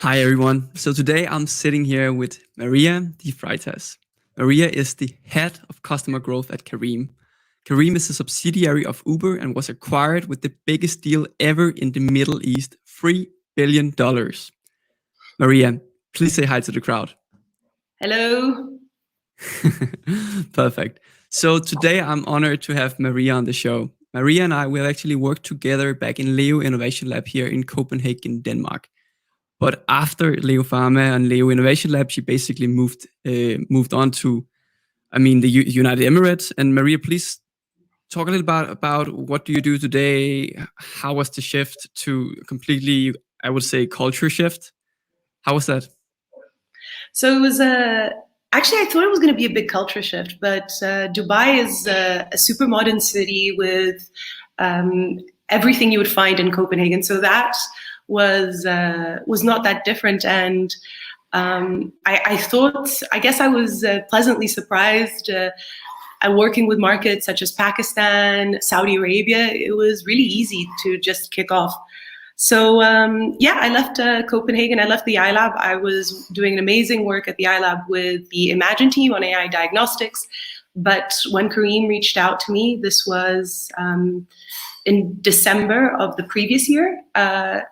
Hi everyone. So today I'm sitting here with Maria de Freitas. Maria is the head of customer growth at Careem. Careem is a subsidiary of Uber and was acquired with the biggest deal ever in the Middle East, $3 billion. Maria, please say hi to the crowd. Hello. Perfect. So today I'm honored to have Maria on the show. Maria and I will actually work together back in Leo Innovation Lab here in Copenhagen, Denmark. But after xLEOPharma and Leo Innovation Lab, she basically moved on to, the United Emirates. And Maria, please talk a little about what do you do today? How was the shift to completely, I would say, culture shift? How was that? So it was actually I thought it was going to be a big culture shift, but Dubai is a super modern city with everything you would find in Copenhagen. So that was not that different, and I guess I was pleasantly surprised. Working with markets such as Pakistan, Saudi Arabia, it was really easy to just kick off. So I left Copenhagen. I left the iLab. I was doing amazing work at the iLab with the Imagine team on AI diagnostics. But when Kareem reached out to me, this was in December of the previous year, I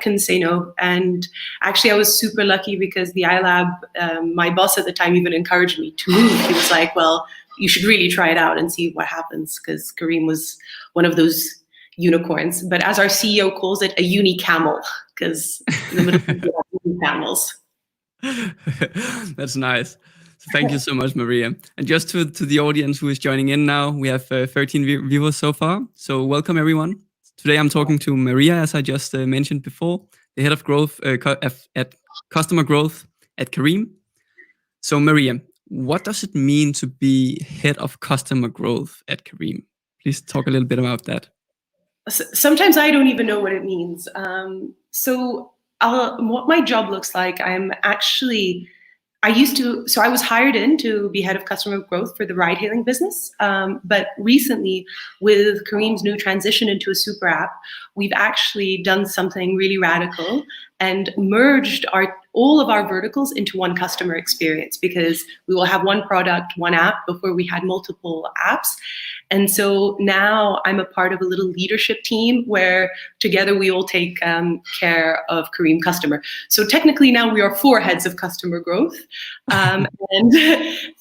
couldn't say no. And actually, I was super lucky because the iLab, my boss at the time even encouraged me to move. He was like, well, you should really try it out and see what happens, because Kareem was one of those unicorns. But as our CEO calls it, a uni camel, because in the middle of uni camels. That's nice. So thank you so much, Maria. And just to the audience who is joining in now, we have 13 viewers so far. So welcome, everyone. Today I'm talking to Maria, as I just mentioned before, the head of growth at customer growth at Kareem. So Maria, what does it mean to be head of customer growth at Kareem? Please talk a little bit about that. Sometimes I don't even know what it means. What my job looks like, I was hired in to be head of customer growth for the ride hailing business. But recently, with Kareem's new transition into a super app, we've actually done something really radical and merged all of our verticals into one customer experience, because we will have one product, one app. Before we had multiple apps. And so now I'm a part of a little leadership team where together we all take care of Kareem customer. So technically now we are 4 heads of customer growth.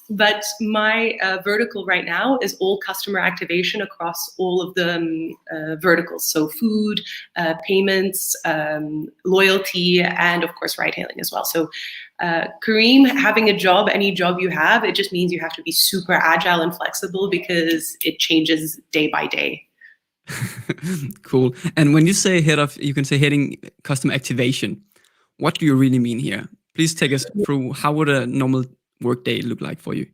But my vertical right now is all customer activation across all of the verticals. So food, payments, loyalty, and of course ride hailing as well. So Kareem, having a job, any job you have, it just means you have to be super agile and flexible because it changes day by day. Cool. And when you say you can say heading customer activation, what do you really mean here? Please take us through how would a normal workday look like for you?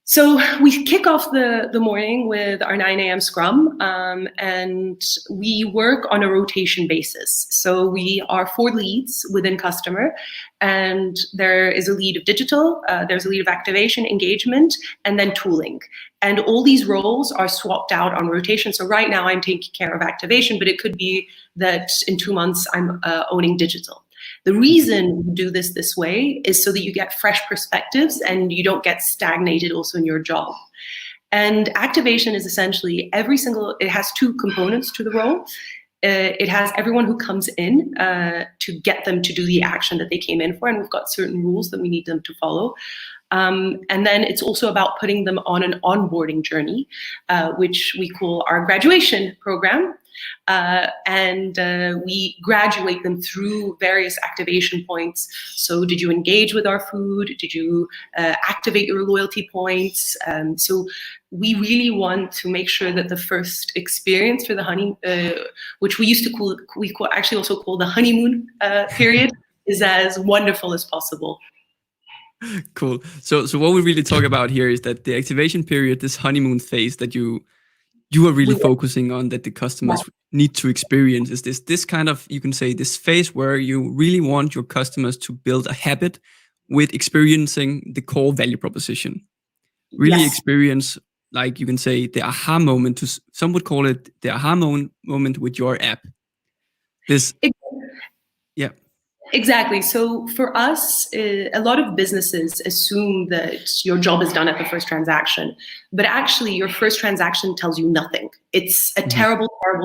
So we kick off the morning with our 9 a.m. scrum, and we work on a rotation basis. So we are 4 leads within customer, and there is a lead of digital, there's a lead of activation, engagement, and then tooling. And all these roles are swapped out on rotation. So right now I'm taking care of activation, but it could be that in 2 months I'm owning digital. The reason we do this way is so that you get fresh perspectives and you don't get stagnated also in your job. And activation is essentially it has 2 components to the role. It has everyone who comes in to get them to do the action that they came in for, and we've got certain rules that we need them to follow. And then it's also about putting them on an onboarding journey, which we call our graduation program. We graduate them through various activation points. So did you engage with our food? Did you activate your loyalty points? So we really want to make sure that the first experience for the which we actually also call the honeymoon period, is as wonderful as possible. Cool. So what we really talk about here is that the activation period, this honeymoon phase that you are really focusing on, that the customers need to experience, is this kind of, you can say, this phase where you really want your customers to build a habit with experiencing the core value proposition. Really experience, like you can say, the aha moment. Some would call it the aha moment with your app. Yeah. Exactly. So for us, a lot of businesses assume that your job is done at the first transaction, but actually your first transaction tells you nothing. It's a Mhm.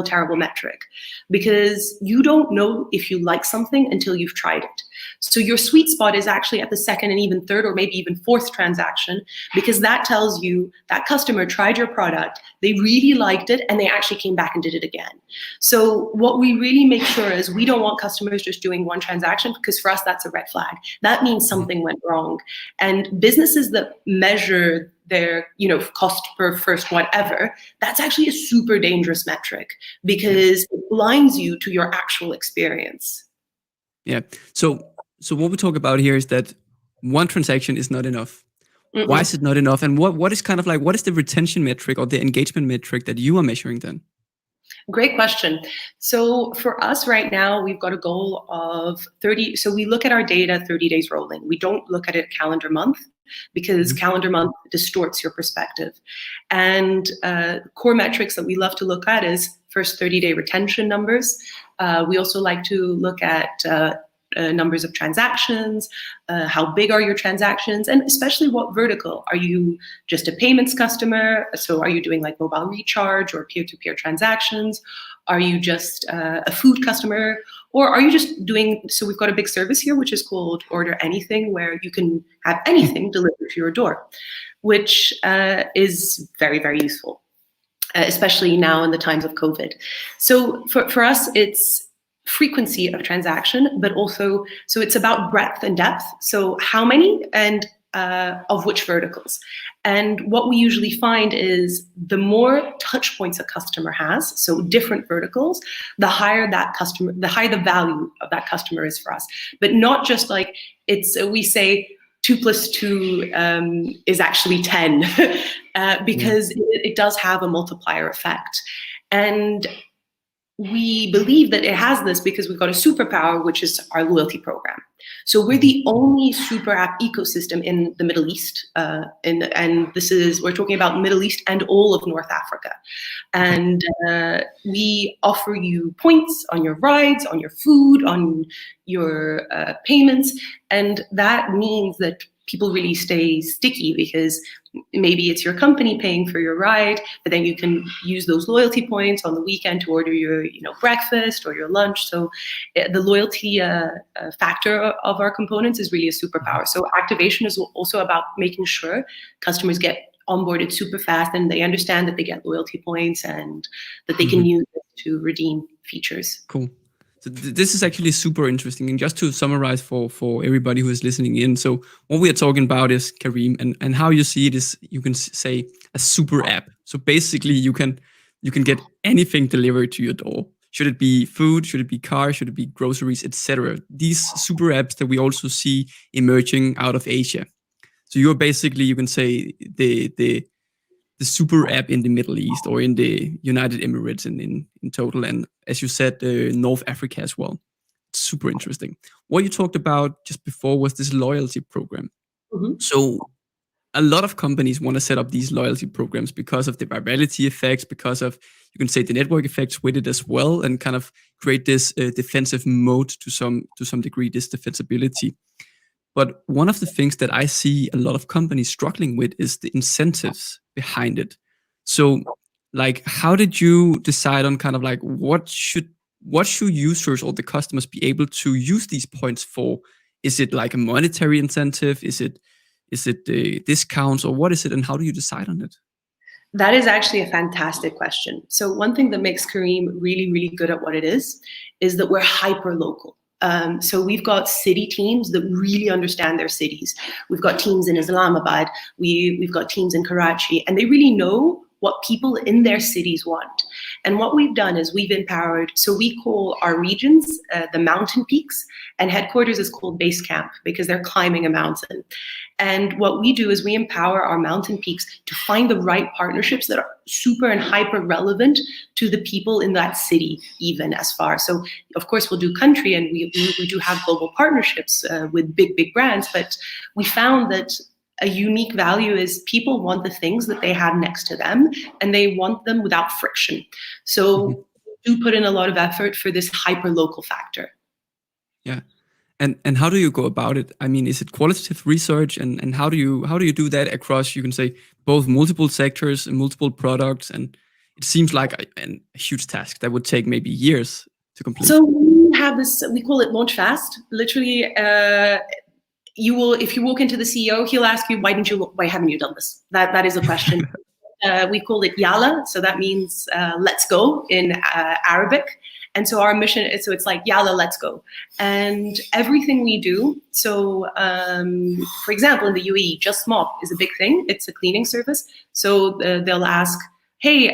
terrible metric because you don't know if you like something until you've tried it. So your sweet spot is actually at the second and even third or maybe even fourth transaction, because that tells you that customer tried your product, they really liked it, and they actually came back and did it again. So what we really make sure is we don't want customers just doing one transaction, because for us, that's a red flag. That means something went wrong. And businesses that measure their, cost per first whatever, that's actually a super dangerous metric because it blinds you to your actual experience. Yeah. So what we talk about here is that one transaction is not enough. Why is it not enough? And what is kind of like, what is the retention metric or the engagement metric that you are measuring then? Great question. So for us right now, we've got a goal of 30. So we look at our data 30 days rolling. We don't look at it calendar month because calendar month distorts your perspective. And core metrics that we love to look at is first 30-day retention numbers. We also like to look at numbers of transactions, how big are your transactions, and especially what vertical. Are you just a payments customer? So are you doing like mobile recharge or peer-to-peer transactions? Are you just a food customer? Or are you just doing, so we've got a big service here, which is called Order Anything, where you can have anything delivered to your door, which is very, very useful, especially now in the times of COVID. So for us, it's frequency of transaction, but also, so it's about breadth and depth. So how many and of which verticals. And what we usually find is the more touch points a customer has, so different verticals, the higher the value of that customer is for us. But not just like we say 2 + 2 is actually 10 because it does have a multiplier effect. And we believe that it has this because we've got a superpower, which is our loyalty program. So we're the only super app ecosystem in the Middle East. And we're talking about Middle East and all of North Africa. And we offer you points on your rides, on your food, on your payments. And that means that people really stay sticky because maybe it's your company paying for your ride, but then you can use those loyalty points on the weekend to order your breakfast or your lunch. So the loyalty factor of our components is really a superpower. So activation is also about making sure customers get onboarded super fast and they understand that they get loyalty points and that they can use it to redeem features. Cool. So this is actually super interesting. And just to summarize for everybody who is listening in, so what we are talking about is Kareem, and how you see it is, you can say, a super app. So basically you can get anything delivered to your door. Should it be food, should it be car, should it be groceries, etc. These super apps that we also see emerging out of Asia. So you're basically, you can say, the super app in the Middle East or in the United Emirates in total. And as you said, North Africa as well. It's super interesting. What you talked about just before was this loyalty program. So a lot of companies want to set up these loyalty programs because of the virality effects, because of, you can say, the network effects with it as well, and kind of create this defensive mode to some degree, this defensibility. But one of the things that I see a lot of companies struggling with is the incentives behind it. So, like, how did you decide on kind of like what should users or the customers be able to use these points for? Is it like a monetary incentive? Is it discounts, or what is it? And how do you decide on it? That is actually a fantastic question. So one thing that makes Kareem really, really good at what it is that we're hyper local. So we've got city teams that really understand their cities. We've got teams in Islamabad, we've got teams in Karachi, and they really know what people in their cities want. And what we've done is we've empowered, so we call our regions the mountain peaks, and headquarters is called base camp because they're climbing a mountain. And what we do is we empower our mountain peaks to find the right partnerships that are super and hyper relevant to the people in that city, even as far. So of course we'll do country, and we do have global partnerships with big brands, but we found that a unique value is people want the things that they have next to them, and they want them without friction. So we do put in a lot of effort for this hyper local factor. Yeah. And how do you go about it? I mean, is it qualitative research, and how do you do that across, you can say, both multiple sectors and multiple products? And it seems like a huge task that would take maybe years to complete. So we have this, we call it launch fast. Literally, you will, if you walk into the CEO, he'll ask you, why haven't you done this? That is a question. We call it Yalla, so that means let's go in Arabic. And so our mission is, so it's like, Yalla, let's go. And everything we do, so for example, in the UAE, Just Mop is a big thing. It's a cleaning service. So they'll ask, hey,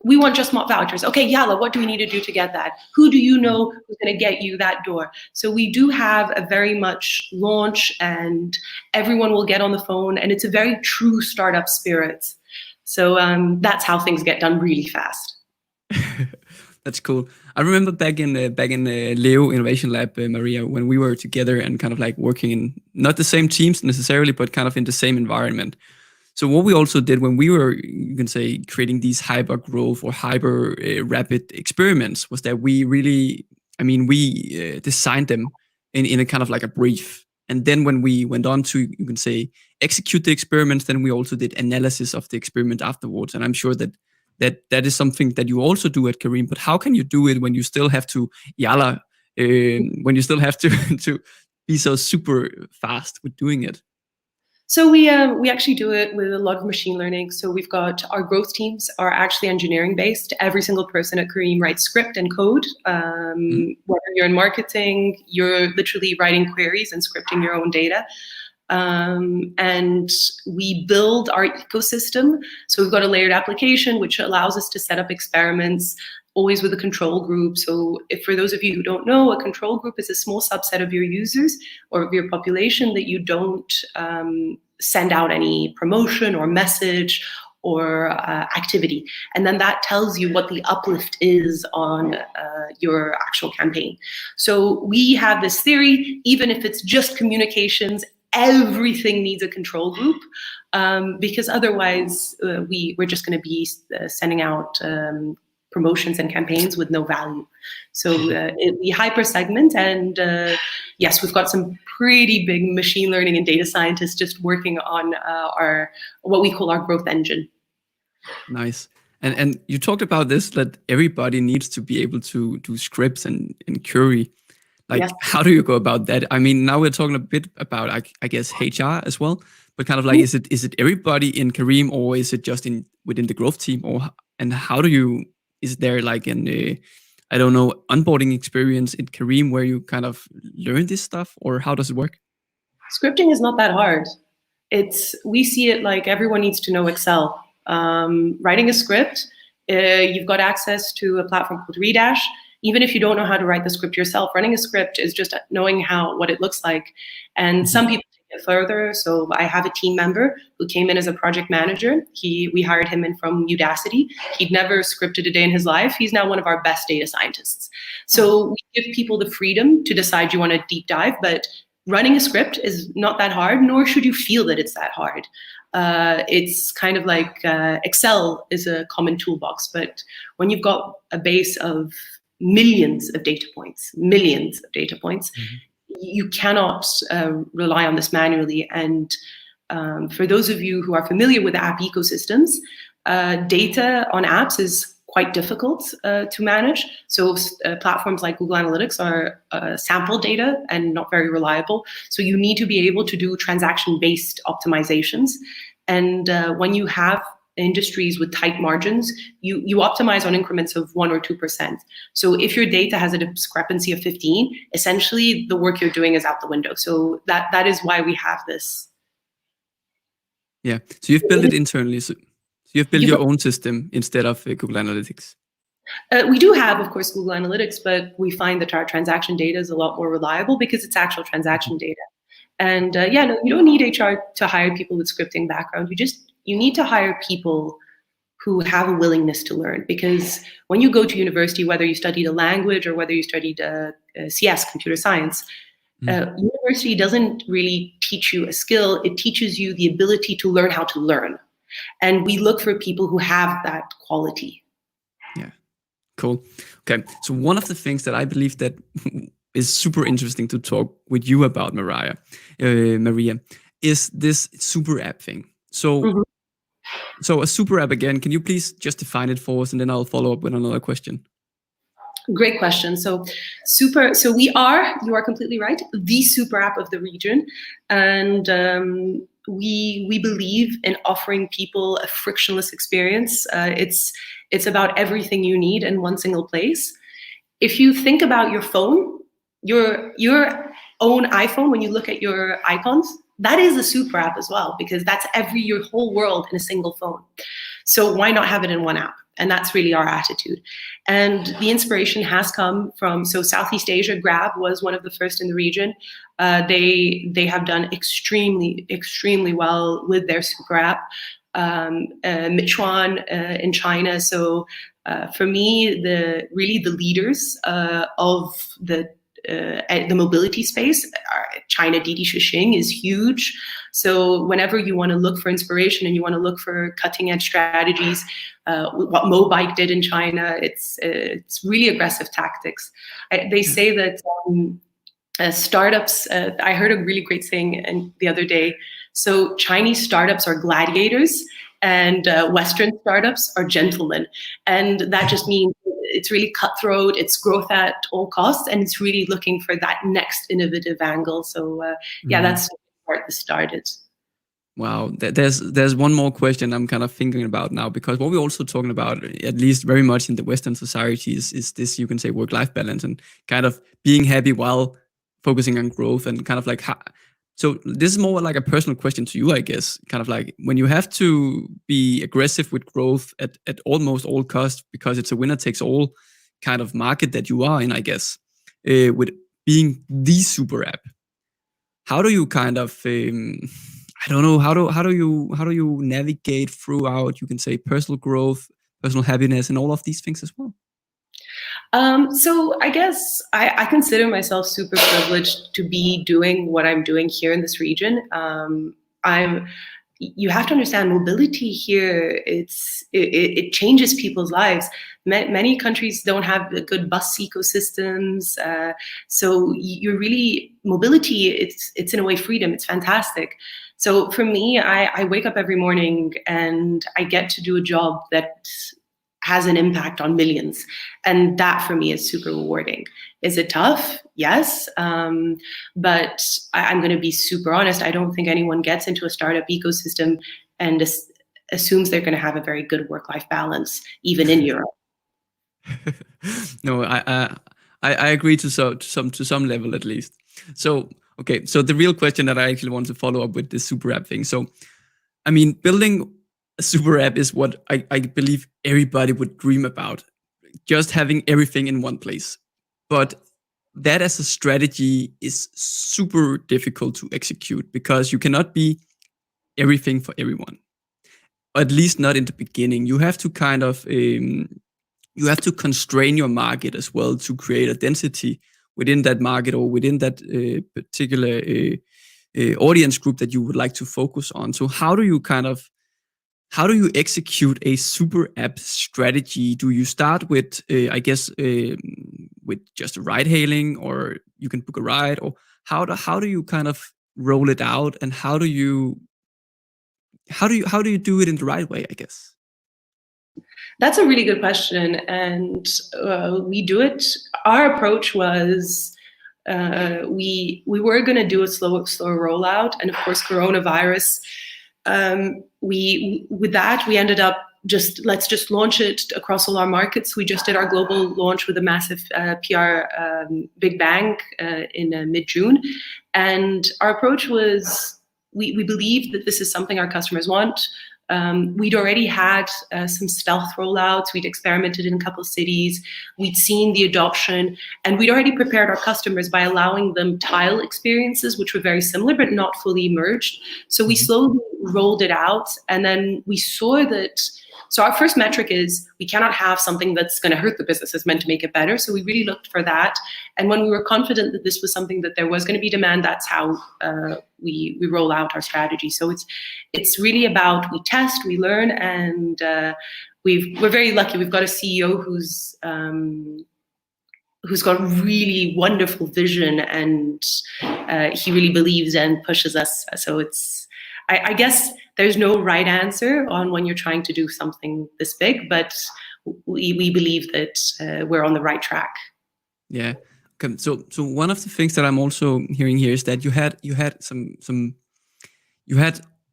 we want Just Mop vouchers. Okay, Yalla, what do we need to do to get that? Who do you know who's going to get you that door? So we do have a very much launch, and everyone will get on the phone, and it's a very true startup spirit. So that's how things get done really fast. That's cool. I remember back in Leo Innovation Lab, Maria, when we were together and kind of like working in not the same teams necessarily, but kind of in the same environment. So what we also did when we were, you can say, creating these hyper growth or hyper rapid experiments was that we really, I mean, we designed them in a kind of like a brief. And then when we went on to, you can say, execute the experiments, then we also did analysis of the experiment afterwards. And I'm sure that is something that you also do at Kareem. But how can you do it when you still have to Yalla, when you still have to be so super fast with doing it? So we actually do it with a lot of machine learning. So we've got our growth teams are actually engineering based. Every single person at Kareem writes script and code. Whether you're in marketing, you're literally writing queries and scripting your own data. And we build our ecosystem. So we've got a layered application, which allows us to set up experiments always with a control group. So if, for those of you who don't know, a control group is a small subset of your users or of your population that you don't send out any promotion or message or activity. And then that tells you what the uplift is on your actual campaign. So we have this theory, even if it's just communications, everything needs a control group, because otherwise we're just going to be sending out promotions and campaigns with no value. So we hyper segment, and yes, we've got some pretty big machine learning and data scientists just working on our what we call our growth engine. Nice. And you talked about this, that everybody needs to be able to do scripts and query. Like, yes. How do you go about that? I mean, now we're talking a bit about, I guess, HR as well, but kind of like, is it everybody in Kareem, or is it just within the growth team, and how do you? Is there like I don't know, onboarding experience in Kareem where you kind of learn this stuff, or how does it work? Scripting is not that hard. We see it like everyone needs to know Excel. Writing a script, you've got access to a platform called Redash. Even if you don't know how to write the script yourself, running a script is just knowing what it looks like. And some people take it further. So I have a team member who came in as a project manager. We hired him in from Udacity. He'd never scripted a day in his life. He's now one of our best data scientists. So we give people the freedom to decide you want to deep dive, but running a script is not that hard, nor should you feel that it's that hard. It's kind of like Excel is a common toolbox, but when you've got a base of millions of data points, you cannot rely on this manually. And for those of you who are familiar with app ecosystems, data on apps is quite difficult to manage. So platforms like Google Analytics are sample data and not very reliable. So you need to be able to do transaction-based optimizations. And when you have industries with tight margins, you optimize on increments of 1 or 2%. So if your data has a discrepancy of 15, essentially the work you're doing is out the window. So that is why we have this. Yeah. So you've built it internally. So you've built your own system instead of Google Analytics. We do have, of course, Google Analytics, but we find that our transaction data is a lot more reliable because it's actual transaction data. And no, you don't need HR to hire people with scripting background. You need to hire people who have a willingness to learn, because when you go to university, whether you studied a language or whether you studied CS, computer science, university doesn't really teach you a skill. It teaches you the ability to learn how to learn. And we look for people who have that quality. Yeah, cool. Okay, so one of the things that I believe that is super interesting to talk with you about, Maria, is this super app thing. So, Mhm. so a super app again. Can you please just define it for us, and then I'll follow up with another question. Great question. So we are, you are completely right, the super app of the region. And we believe in offering people a frictionless experience. It's about everything you need in one single place. If you think about your phone, your own iPhone, when you look at your icons, that is a super app as well, because that's your whole world in a single phone. So why not have it in one app? And that's really our attitude. And the inspiration has come from, so Southeast Asia, Grab was one of the first in the region. They have done extremely well with their super app. Michuan in China. So for me, the leaders of the mobility space, China Didi Chuxing is huge. So whenever you want to look for inspiration and you want to look for cutting edge strategies, what Mobike did in China, it's really aggressive tactics. They say that startups, I heard a really great thing the other day. So Chinese startups are gladiators and Western startups are gentlemen. And that just means it's really cutthroat, it's growth at all costs, and it's really looking for that next innovative angle. So that's the part that started. Wow, there's one more question I'm kind of thinking about now, because what we're also talking about, at least very much in the Western society, is this, you can say, work-life balance and kind of being happy while focusing on growth, and kind of like so this is more like a personal question to you, I guess. Kind of like, when you have to be aggressive with growth at almost all costs, because it's a winner takes all kind of market that you are in, I guess, with being the super app. How do you kind of I don't know, how do you navigate throughout, you can say, personal growth, personal happiness, and all of these things as well? So I guess I consider myself super privileged to be doing what I'm doing here in this region. You have to understand, mobility here, it changes people's lives. Many countries don't have good bus ecosystems. So you're really, mobility, it's in a way freedom. It's fantastic. So for me, I wake up every morning and I get to do a job that has an impact on millions. And that for me is super rewarding. Is it tough? Yes. But I'm going to be super honest. I don't think anyone gets into a startup ecosystem and assumes they're going to have a very good work-life balance, even in Europe. No, I agree to some level, at least. So okay, so the real question that I actually want to follow up with this super app thing. So I mean, building a super app is what I believe everybody would dream about, just having everything in one place. But that as a strategy is super difficult to execute, because you cannot be everything for everyone, at least not in the beginning. You have to kind of you have to constrain your market as well to create a density within that market, or within that particular audience group that you would like to focus on. So how do you execute a super app strategy? Do you start with, I guess, with just a ride hailing, or you can book a ride, or how do you kind of roll it out, and how do you do it in the right way, I guess? That's a really good question, and we do it. Our approach was we were going to do a slow rollout, and of course, coronavirus. With that, we ended up let's just launch it across all our markets. We just did our global launch with a massive PR big bang in mid-June, and our approach was we believe that this is something our customers want. We'd already had some stealth rollouts. We'd experimented in a couple of cities. We'd seen the adoption, and we'd already prepared our customers by allowing them tile experiences, which were very similar but not fully merged. So we slowly rolled it out, and then we saw that. So our first metric is we cannot have something that's going to hurt the business. It's meant to make it better. So we really looked for that. And when we were confident that this was something that there was going to be demand, that's how we roll out our strategy. So it's really about, we test, we learn, and we're very lucky. We've got a CEO who's who's got really wonderful vision, and he really believes and pushes us. So I guess there's no right answer on when you're trying to do something this big, but we believe that we're on the right track. Yeah. Okay. So one of the things that I'm also hearing here is that you had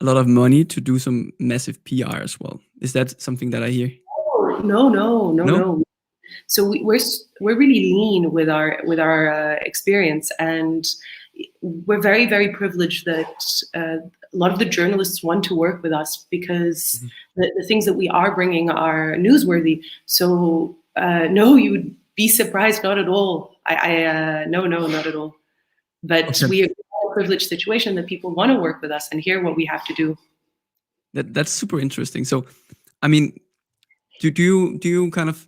a lot of money to do some massive PR as well. Is that something that I hear? Oh, no. So we're really lean with our experience, and we're very, very privileged that a lot of the journalists want to work with us because the things that we are bringing are newsworthy. So no, you would be surprised. Not at all. No, not at all. But we are in a privileged situation that people want to work with us and hear what we have to do. That's super interesting. So, I mean, do you kind of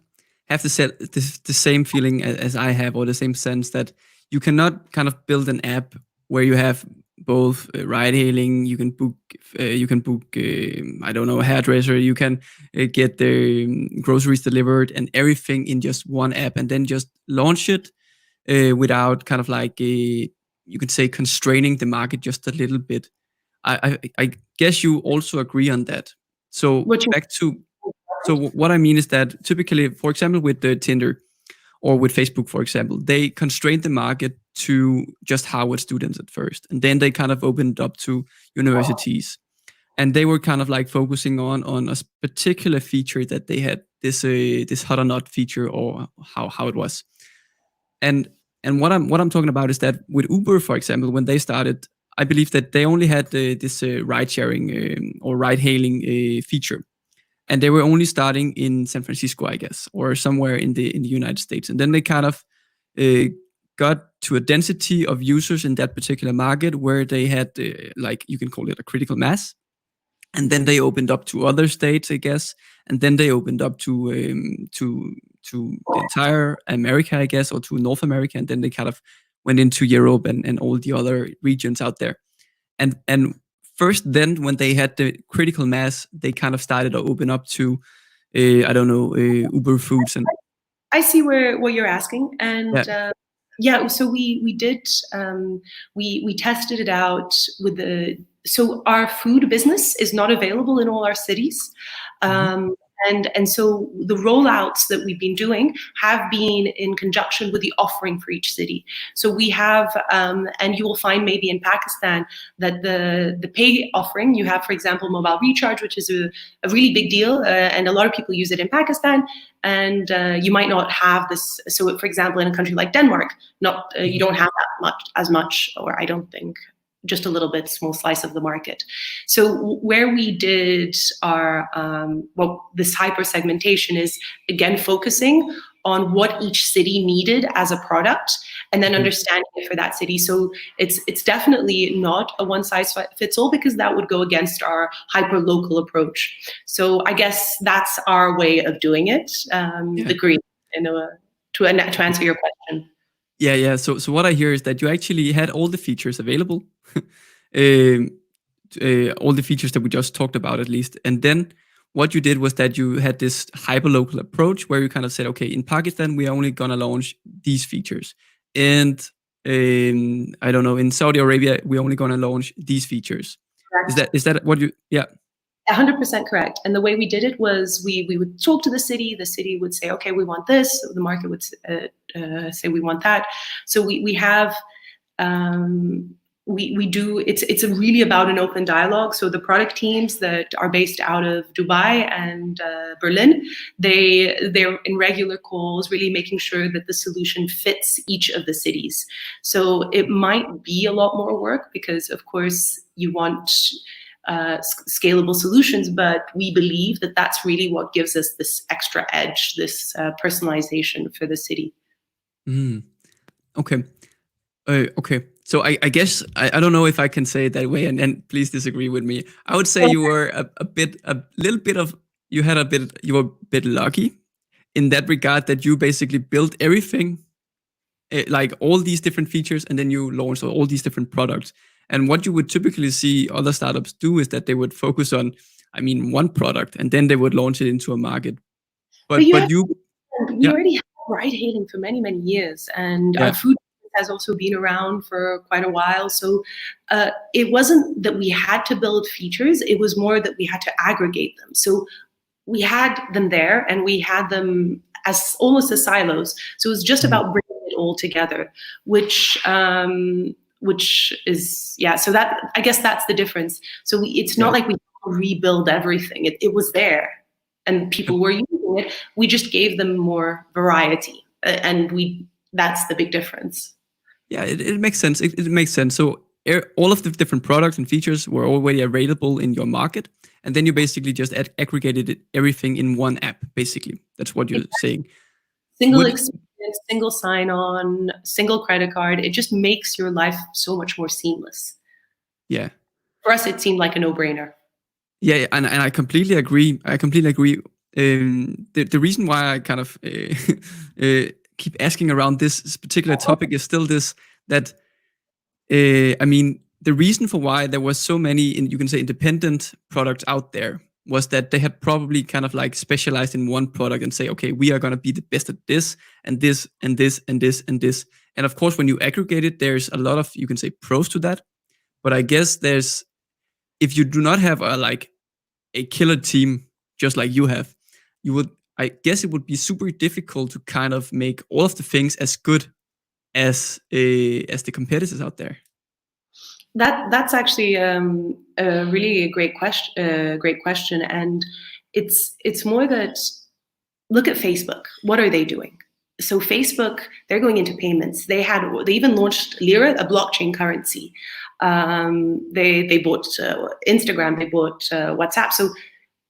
have the same feeling as I have, or the same sense that you cannot kind of build an app where you have both ride hailing, you can book I don't know, a hairdresser, you can get the groceries delivered and everything in just one app, and then just launch it without kind of like you could say constraining the market just a little bit. I guess you also agree on that. So what I mean is that typically, for example, with the Tinder or with Facebook, for example, they constrained the market to just Harvard students at first, and then they kind of opened up to universities, and they were kind of like focusing on a particular feature that they had, this hot or not feature, or how it was. And what I'm talking about is that with Uber, for example, when they started, I believe that they only had this ride sharing or ride hailing feature, and they were only starting in San Francisco, I guess, or somewhere in the United States. And then they kind of got to a density of users in that particular market where they had like, you can call it a critical mass. And then they opened up to other states, I guess, and then they opened up to the entire America, I guess, or to North America, and then they kind of went into Europe and all the other regions out there. And first, then when they had the critical mass, they kind of started to open up to I don't know, Uber Foods. And I see what you're asking, and yeah, so we did we tested it out with so our food business is not available in all our cities. And so the rollouts that we've been doing have been in conjunction with the offering for each city. So we have, and you will find maybe in Pakistan that the pay offering, you have, for example, mobile recharge, which is a really big deal, and a lot of people use it in Pakistan. And you might not have this. So, for example, in a country like Denmark, you don't have that as much, or I don't think. Just a little bit small slice of the market. So where we did our this hyper segmentation is again focusing on what each city needed as a product, and then understanding it for that city. So it's definitely not a one size fits all, because that would go against our hyper local approach. So I guess that's our way of doing it. Agree, to answer your question. Yeah. So what I hear is that you actually had all the features available, all the features that we just talked about, at least. And then what you did was that you had this hyperlocal approach where you kind of said, okay, in Pakistan, we are only going to launch these features. And I don't know, in Saudi Arabia, we're only going to launch these features. Correct. Is that what you, yeah. 100% correct. And the way we did it was we would talk to the city would say, okay, we want this. The market would say we want that. So we have, we do, it's really about an open dialogue. So the product teams that are based out of Dubai and Berlin, they're in regular calls, really making sure that the solution fits each of the cities. So it might be a lot more work because, of course, you want scalable solutions, but we believe that that's really what gives us this extra edge, this personalization for the city. Okay. Okay. So I guess I don't know if I can say it that way, and please disagree with me. I would say you were you were a bit lucky in that regard, that you basically built everything, like all these different features, and then you launched all these different products. And what you would typically see other startups do is that they would focus on, one product, and then they would launch it into a market. But you already have ride hailing for many, many years, and Yeah. our food has also been around for quite a while. So it wasn't that we had to build features, it was more that we had to aggregate them. So we had them there and we had them as almost as silos. So it was just about bringing it all together, which is, yeah, so that, I guess that's the difference. So it's not like we rebuild everything. It was there and people were using it. We just gave them more variety, and that's the big difference. Yeah, it makes sense. It makes sense. So all of the different products and features were already available in your market, and then you basically just aggregated everything in one app. Basically, that's what you're saying. Single experience, single sign-on, single credit card. It just makes your life so much more seamless. Yeah. For us, it seemed like a no-brainer. Yeah, and I completely agree. The reason why I kind of keep asking around this particular topic is still this, that I mean, the reason for why there was so many, you can say, independent products out there was that they had probably kind of like specialized in one product and say, okay, we are going to be the best at this and this and this and this and this. And of course, when you aggregate it, there's a lot of, you can say, pros to that. But I guess if you do not have a killer team just like you have, I guess it would be super difficult to kind of make all of the things as good as the competitors out there. That's actually a really great question, and it's more that, look at Facebook. What are they doing? So Facebook, they're going into payments. They even launched Lira, a blockchain currency. They bought Instagram. They bought WhatsApp. So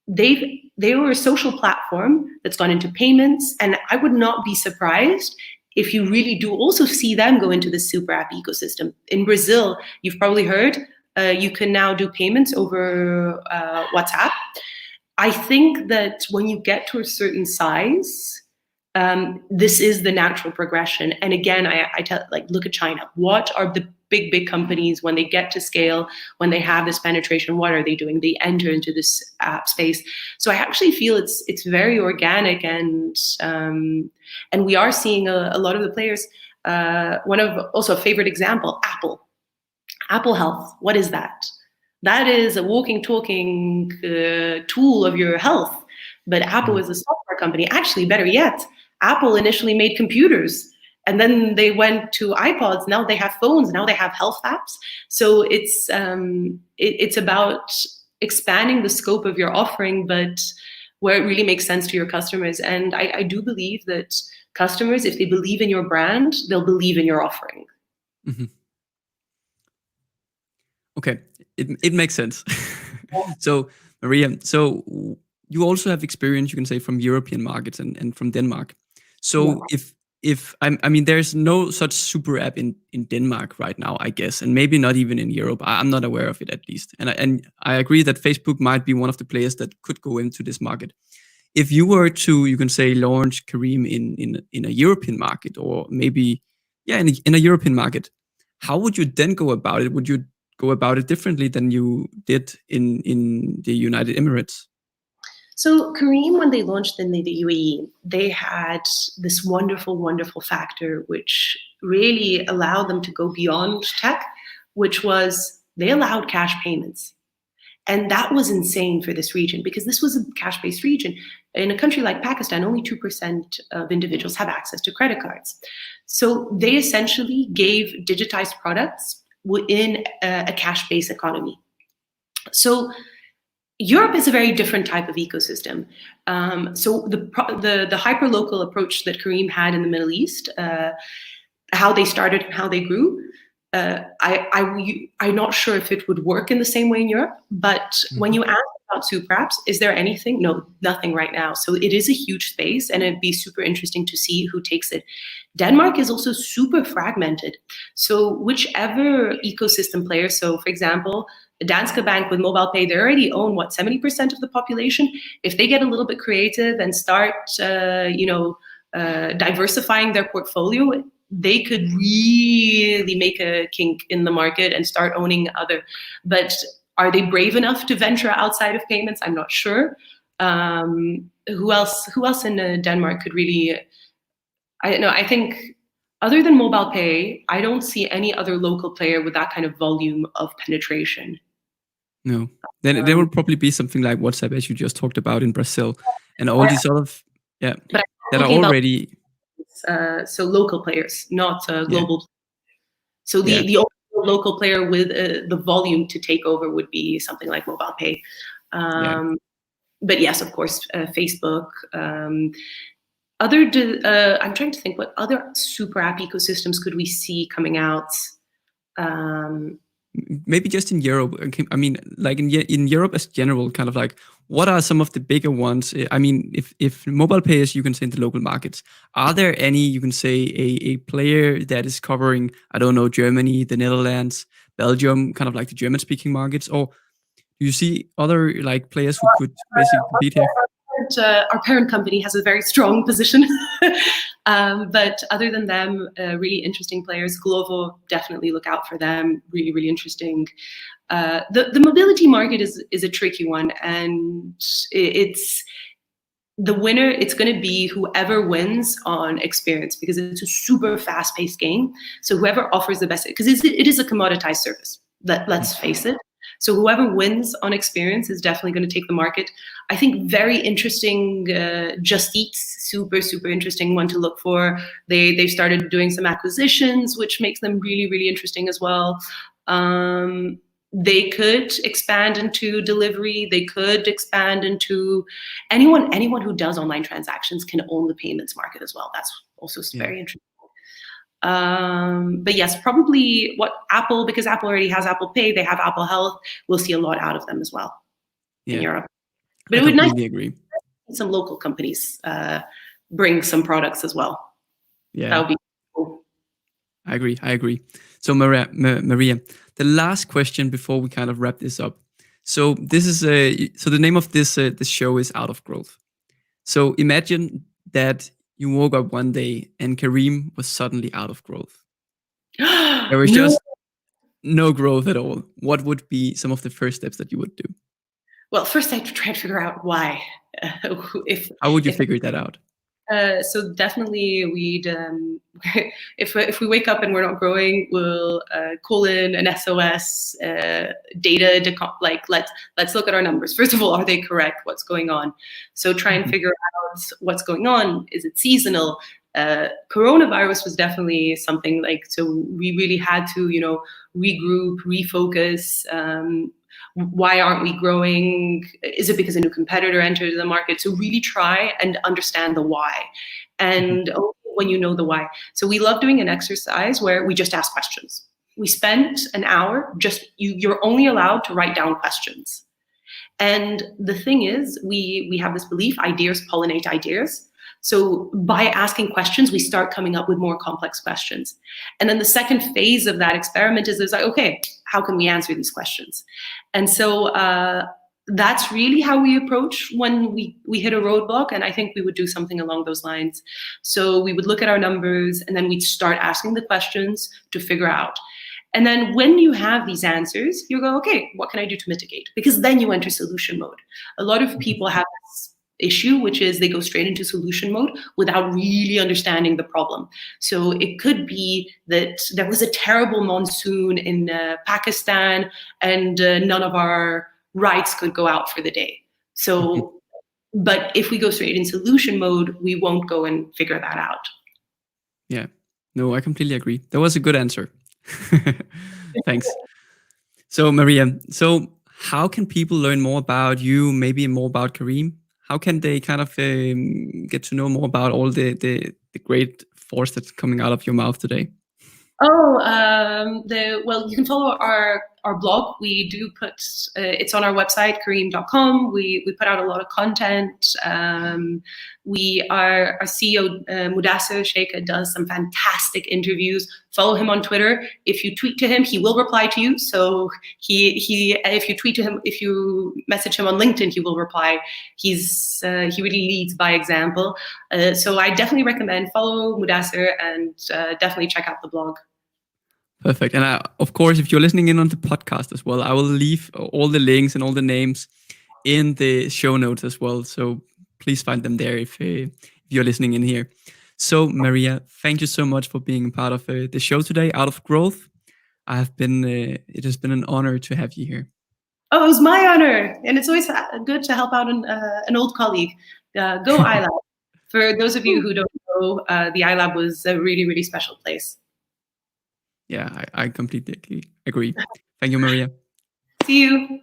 they were a social platform that's gone into payments, and I would not be surprised if you really do also see them go into the super app ecosystem. In Brazil, you've probably heard, you can now do payments over WhatsApp. I think that when you get to a certain size, this is the natural progression. And again, I tell, like, look at China. What are the big companies when they get to scale, when they have this penetration? What are they doing? They enter into this app space. So I actually feel it's very organic, and we are seeing a lot of the players. One of also a favorite example, Apple Health. What is that? That is a walking, talking tool of your health. But Apple is a software company. Actually, better yet, Apple initially made computers, and then they went to iPods. Now they have phones. Now they have health apps. So it's about expanding the scope of your offering, but where it really makes sense to your customers. And I do believe that customers, if they believe in your brand, they'll believe in your offering. Mm-hmm. Okay, it makes sense. So Maria, so you also have experience, you can say, from European markets and from Denmark. So if I mean, there's no such super app in Denmark right now, I guess, and maybe not even in Europe. I'm not aware of it, at least. And I agree that Facebook might be one of the players that could go into this market. If you were to, you can say, launch Kareem in a European market, or maybe in a European market, how would you then go about it? Would you go about it differently than you did in the United Emirates? So Careem, when they launched in the UAE, they had this wonderful, wonderful factor which really allowed them to go beyond tech, which was they allowed cash payments. And that was insane for this region, because this was a cash-based region. In a country like Pakistan, only 2% of individuals have access to credit cards. So they essentially gave digitized products within a cash-based economy. So Europe is a very different type of ecosystem. So the hyperlocal approach that Kareem had in the Middle East, how they started and how they grew, I'm not sure if it would work in the same way in Europe. But when you ask about super apps, is there anything? No, nothing right now. So it is a huge space, and it'd be super interesting to see who takes it. Denmark is also super fragmented. So whichever ecosystem player, so for example, Danske Bank with mobile pay, they already own 70% of the population. If they get a little bit creative and start, diversifying their portfolio, they could really make a kink in the market and start owning other. But are they brave enough to venture outside of payments? I'm not sure. Who else in Denmark could really I think other than mobile pay, I don't see any other local player with that kind of volume of penetration. No. Then there will probably be something like WhatsApp, as you just talked about in Brazil, and all I- these sort of but that are talking about already so local players, not global. So yeah the only local player with the volume to take over would be something like mobile pay. yeah. But yes, of course, Facebook. I'm trying to think what other super app ecosystems could we see coming out. Maybe just in Europe. I mean, like in Europe as general, kind of like what are some of the bigger ones? I mean, if mobile payers, you can say in the local markets, are there any you can say a player that is covering, I don't know, Germany, the Netherlands, Belgium, kind of like the German speaking markets, or do you see other like players who could basically compete here? Our parent company has a very strong position, but other than them, really interesting players. Glovo, definitely look out for them. Really, really interesting. The mobility market is a tricky one, and it's the winner. It's going to be whoever wins on experience, because it's a super fast-paced game. So whoever offers the best, because it is a commoditized service. Let's face it. So whoever wins on experience is definitely going to take the market. I think very interesting, Just Eat, super, super interesting one to look for. They've started doing some acquisitions, which makes them really, really interesting as well. They could expand into delivery. They could expand into anyone who does online transactions can own the payments market as well. That's also very interesting. But yes, probably Apple, because Apple already has Apple Pay, they have Apple Health. We'll see a lot out of them as well in Europe. But I completely agree. Some local companies bring some products as well. Yeah, that would be cool. I agree. So Maria, the last question before we kind of wrap this up. So this is so the name of this show is Out of Growth. So imagine that you woke up one day and Kareem was suddenly out of growth. There was just no growth at all. What would be some of the first steps that you would do? Well, first I have to try to figure out why. How would you figure that out? So definitely we'd if we wake up and we're not growing, we'll call in an SOS data like let's look at our numbers. First of all, are they correct? What's going on? So try and figure out what's going on. Is it seasonal? Coronavirus was definitely something like, so we really had to regroup, refocus. Why aren't we growing? Is it because a new competitor entered the market? So really try and understand the why. And only when you know the why. So we love doing an exercise where we just ask questions. We spent an hour, you're only allowed to write down questions. And the thing is, we have this belief, ideas pollinate ideas. So by asking questions, we start coming up with more complex questions. And then the second phase of that experiment is like, okay, how can we answer these questions? And so that's really how we approach when we hit a roadblock. And I think we would do something along those lines. So we would look at our numbers and then we'd start asking the questions to figure out. And then when you have these answers, you go, okay, what can I do to mitigate? Because then you enter solution mode. A lot of people have this issue, which is they go straight into solution mode without really understanding the problem. So it could be that there was a terrible monsoon in Pakistan and none of our rights could go out for the day. So, but if we go straight in solution mode, we won't go and figure that out. Yeah, no, I completely agree. That was a good answer. Thanks. So Maria, so how can people learn more about you, maybe more about Kareem? How can they kind of get to know more about all the great force that's coming out of your mouth today? Well, you can follow our blog. We do put it's on our website, Kareem.com. We put out a lot of content. Our CEO Mudassir Sheikha does some fantastic interviews. Follow him on Twitter. If you tweet to him, he will reply to you. So if you tweet to him, if you message him on LinkedIn, he will reply. He really leads by example. So I definitely recommend follow Mudassir and definitely check out the blog. Perfect. And of course, if you're listening in on the podcast as well, I will leave all the links and all the names in the show notes as well. So please find them there if you're listening in here. So, Maria, thank you so much for being a part of the show today. Out of Growth, it has been an honor to have you here. Oh, it was my honor, and it's always good to help out an old colleague. Go iLab. For those of you who don't know, the iLab was a really, really special place. Yeah, I completely agree. Thank you, Maria. See you.